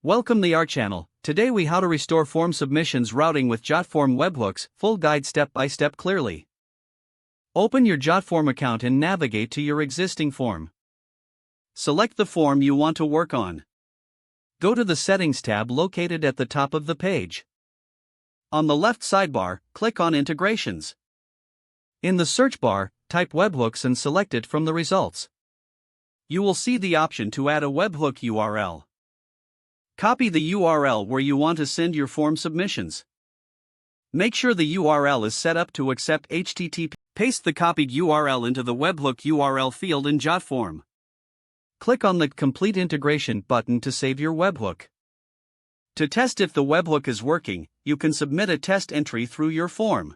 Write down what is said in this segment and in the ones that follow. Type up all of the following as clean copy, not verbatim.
Welcome to our channel. Today we how to restore form submissions routing with Jotform webhooks, full guide step by step clearly. Open your Jotform account and navigate to your existing form. Select the form you want to work on. Go to the Settings tab located at the top of the page. On the left sidebar, click on Integrations. In the search bar, type webhooks and select it from the results. You will see the option to add a webhook URL. Copy the URL where you want to send your form submissions. Make sure the URL is set up to accept HTTP. Paste the copied URL into the webhook URL field in Jotform. Click on the Complete Integration button to save your webhook. To test if the webhook is working, you can submit a test entry through your form.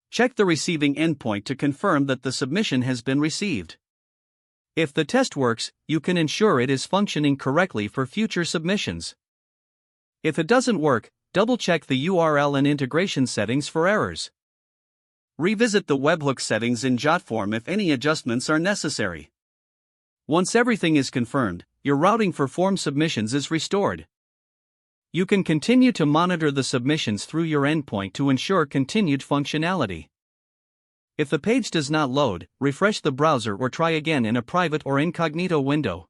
Check the receiving endpoint to confirm that the submission has been received. If the test works, you can ensure it is functioning correctly for future submissions. If it doesn't work, double-check the URL and integration settings for errors. Revisit the webhook settings in Jotform if any adjustments are necessary. Once everything is confirmed, your routing for form submissions is restored. You can continue to monitor the submissions through your endpoint to ensure continued functionality. If the page does not load, refresh the browser or try again in a private or incognito window.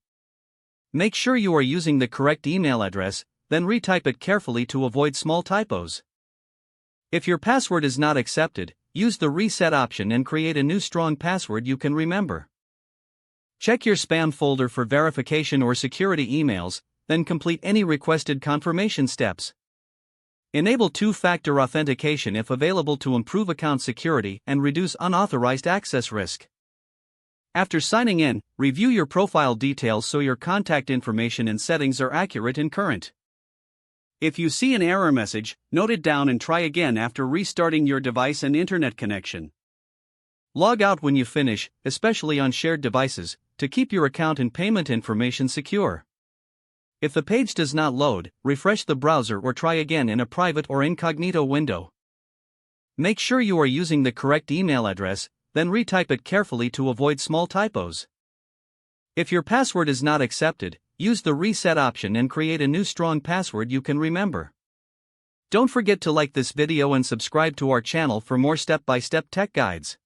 Make sure you are using the correct email address, then retype it carefully to avoid small typos. If your password is not accepted, use the reset option and create a new strong password you can remember. Check your spam folder for verification or security emails, then complete any requested confirmation steps. Enable two-factor authentication if available to improve account security and reduce unauthorized access risk. After signing in, review your profile details so your contact information and settings are accurate and current. If you see an error message, note it down and try again after restarting your device and internet connection. Log out when you finish, especially on shared devices, to keep your account and payment information secure. If the page does not load, refresh the browser or try again in a private or incognito window. Make sure you are using the correct email address, then retype it carefully to avoid small typos. If your password is not accepted, use the reset option and create a new strong password you can remember. Don't forget to like this video and subscribe to our channel for more step-by-step tech guides.